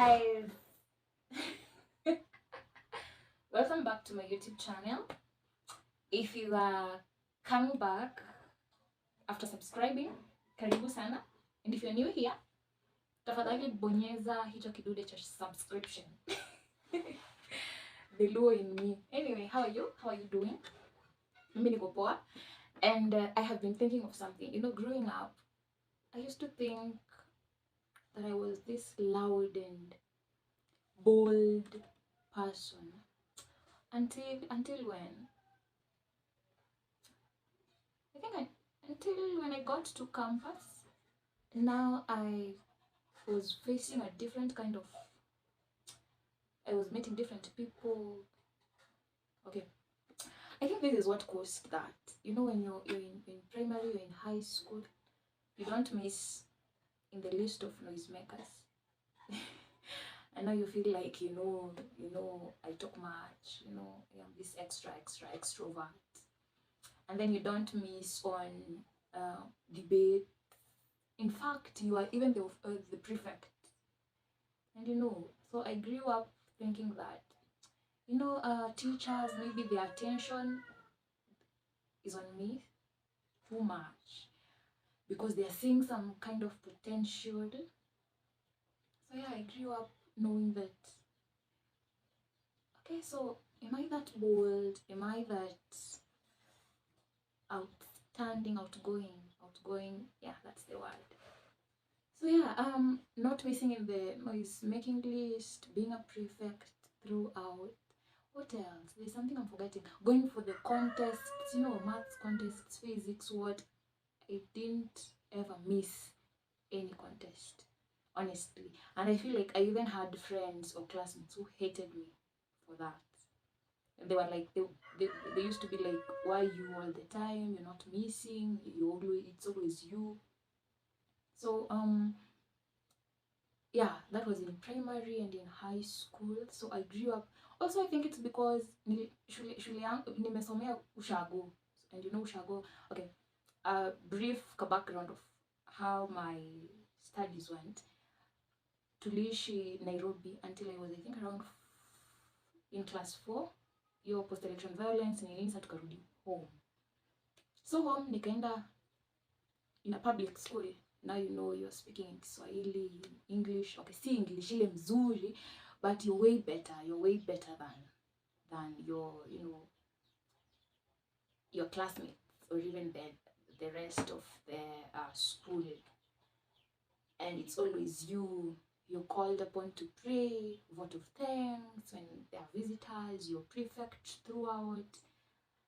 guys. Welcome back to my YouTube channel. If you are coming back after subscribing, karibu sana. And if you're new here, tafadhali bonyeza hicho kidude cha subscription. The Luo in me. Anyway, how are you? How are you doing? Mimi niko poa. And I have been thinking of something. You know, growing up, I used to think that I was this loud and bold person until when? Until when I got to campus. Now I was facing a different kind of, I was meeting different people. Okay, I think this is what caused that. You know, when you're in primary, you're in high school, you don't miss in the list of noisemakers. And now you feel like, you know, I talk much, you know, I'm this extra extrovert. And then you don't miss on debate. In fact, you are even the prefect. And you know, so I grew up thinking that, you know, teachers, maybe their attention is on me too much because they are seeing some kind of potential. So yeah, I grew up knowing that, okay, so am I that bold? Am I that outstanding, outgoing? Yeah, that's the word. So yeah, not missing in the noise making list, being a prefect throughout. What else? There's something I'm forgetting. Going for the contests, you know, maths contests, physics, what? I didn't ever miss any contest, honestly. And I feel like I even had friends or classmates who hated me for that. And they were like, they used to be like, why you all the time? You're not missing. It's always you. So yeah, that was in primary and in high school. So I grew up. Also, I think it's because nimesomea Ushago, and you know Ushago. Okay, a brief background of how my studies went. Tuliishi Nairobi until I was, I think, around in class 4. Your post-election violence nini, sasa tukarudi home. So home nikaenda in a public school. Now you know you're speaking in Kiswahili, English. Okay, see English ile mzuri, but you're way better than your, you know, your classmates or even the rest of the school. And it's always you're called upon to pray, vote of thanks when there are visitors, you're prefect throughout.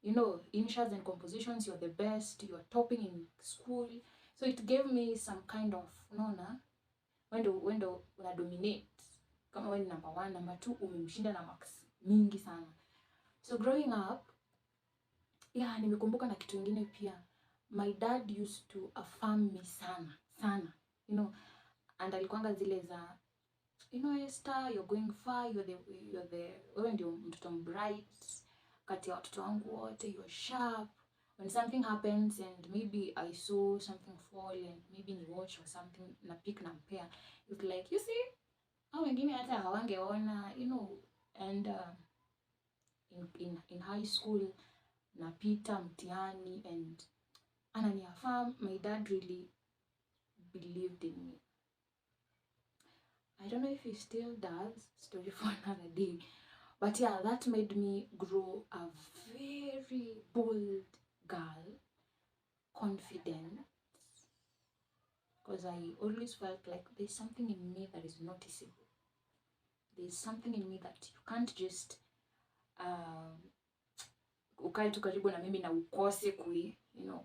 You know, initials and compositions, you're the best, you're topping in school. So it gave me some kind of when do una dominate. Kama when number 1, number 2, umemshinda na marks mingi sana. So growing up, yeah, nimekumbuka na kitu ingine pia. My dad used to affirm me sana. You know, and alikuanga zile za, you know, Esther, you're going far, you're the wewe ndio mtoto bright kati ya watoto wangu wote, you're sharp. When something happens and maybe I saw something fall and maybe ni watch or something na pick na mpea, it's like, you see, hao wengine hata hawangeona, you know. And in high school napita mtihani and ananiaffirm. My dad really believed in me. I don't know if he still does, story for another day. But yeah, that made me grow a very bold girl, confident, because I always felt like there's something in me that is noticeable. There's something in me that you can't just ukae tu karibu na mimi na ukose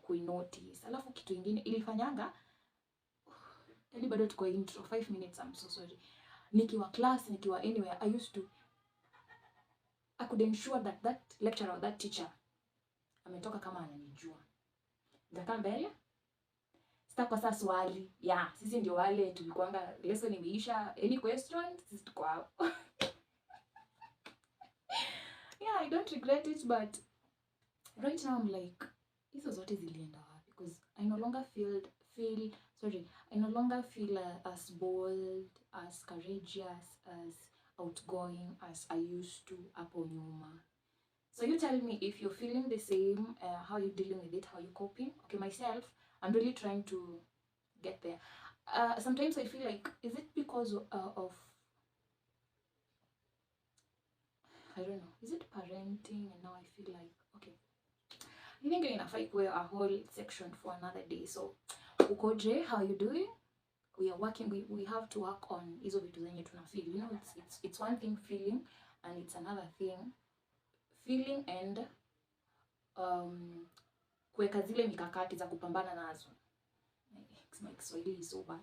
kui-notice. Alafu kitu ingine ilifanyanga, yani bado tuko intro 5 minutes, I'm so sorry. Nikiwa class, nikiwa anywhere, I could ensure that lecturer or that teacher ametoka kama ananijua. Nitakaa mbele, sitakosa swali. Yeah, sisi ndio wale tulikuanga lesson imeisha, any questions, sisi tuko hapo. Yeah, I don't regret it, but right now I'm like, hizo zote zilienda wapi? Because I no longer feel I no longer feel as bold, as courageous, as outgoing as I used to hapo nyuma. So you tell me if you're feeling the same, how you're dealing with it, how you're coping. Okay, myself, I'm really trying to get there. Sometimes I feel like, is it because of I don't know, is it parenting? And now I feel like, okay, I think enough like we're a whole section for another day. So ukoje, how you doing? We are working, we have to work on hizo vitu zenye tuna feel. You know, it's one thing feeling, and it's another thing feeling and kuweka zile mikakati za kupambana nazo. My Kiswahili is so bad.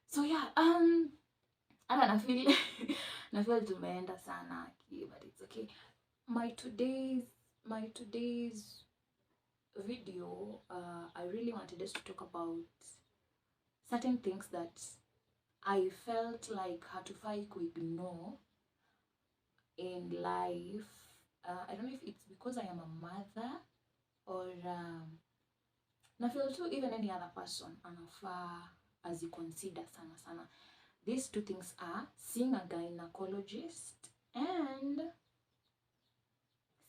So yeah, I feel tumeenda sana aki, but it's okay. My today's video, I really wanted us to talk about certain things that I felt like hatufai ignore in life. I don't know if it's because I am a mother or na feel too even any other person anafaa as you consider sana. These two things are seeing a gynecologist and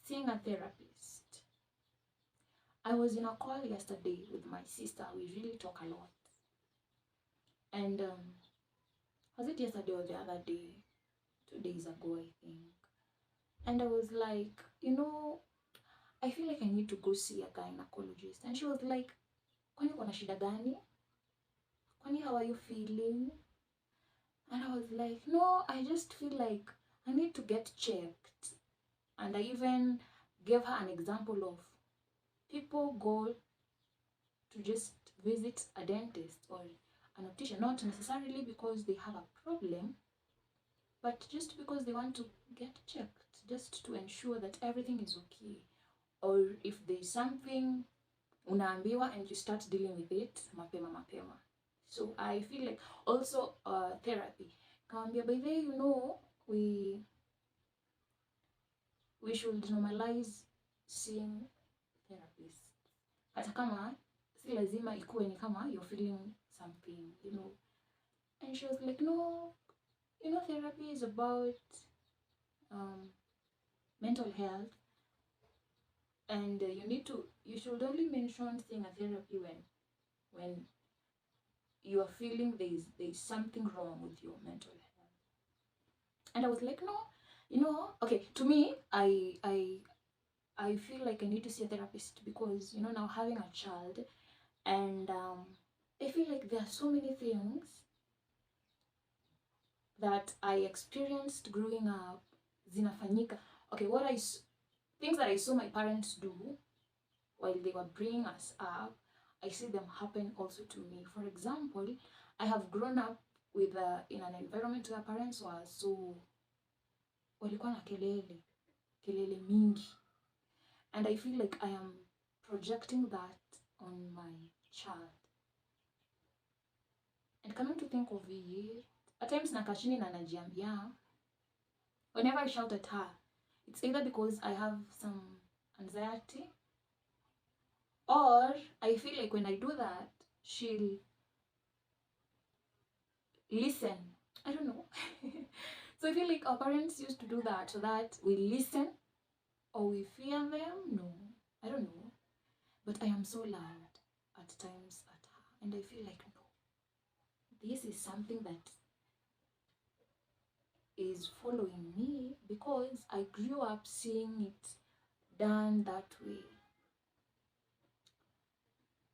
seeing a therapist. I was in a call yesterday with my sister. We really talk a lot. And was it yesterday or the other day? 2 days ago, I think. And I was like, you know, I feel like I need to go see a gynecologist. And she was like, kwani kuna shida gani? Kwani, how are you feeling? And I was like, no, I just feel like I need to get checked. And I even gave her an example of people go to just visit a dentist or an optician, not necessarily because they have a problem, but just because they want to get checked, just to ensure that everything is okay. Or if there's something unaambiwa and you start dealing with it mapema. So I feel like also therapy. Kawambia, by the way, you know, we should normalize seeing therapists. Hata kama si lazima ikuwe ni kama you're feeling something, you know. And she was like, no, you know, therapy is about mental health, and you should only mention seeing a therapy when you are feeling there's something wrong with your mental health. And I was like, no, you know, okay, to me, I feel like I need to see a therapist because, you know, now having a child, and I feel like there are so many things that I experienced growing up zinafanyika. Okay, things that I saw my parents do while they were bringing us up, I see them happen also to me. For example, I have grown up with in an environment where parents were so walikuwa na kelele mingi, and I feel like I am projecting that on my child. And coming to think of it, at times nakachini na najiambia, whenever I shout at her, it's either because I have some anxiety, or I feel like when I do that, she'll listen. I don't know. So I feel like our parents used to do that so that we listen, or we fear them. No, I don't know. But I am so loud at times at her, and I feel like, no, this is something that is following me because I grew up seeing it done that way.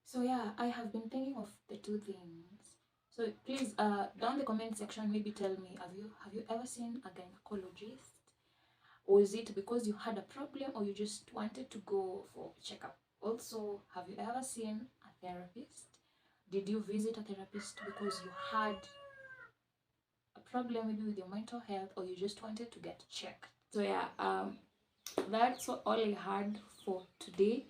So yeah, I have been thinking of the two things. So please, down the comment section, maybe tell me, have you ever seen a gynecologist? Or is it because you had a problem or you just wanted to go for a checkup? Also, have you ever seen a therapist? Did you visit a therapist because you had a problem maybe with your mental health, or you just wanted to get checked? So yeah, that's all I had for today.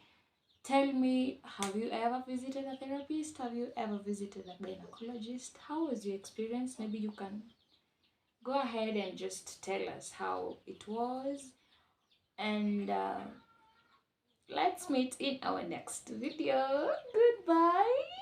Tell me, have you ever visited a therapist? Have you ever visited a gynecologist? How was your experience? Maybe you can go ahead and just tell us how it was. And let's meet in our next video. Goodbye.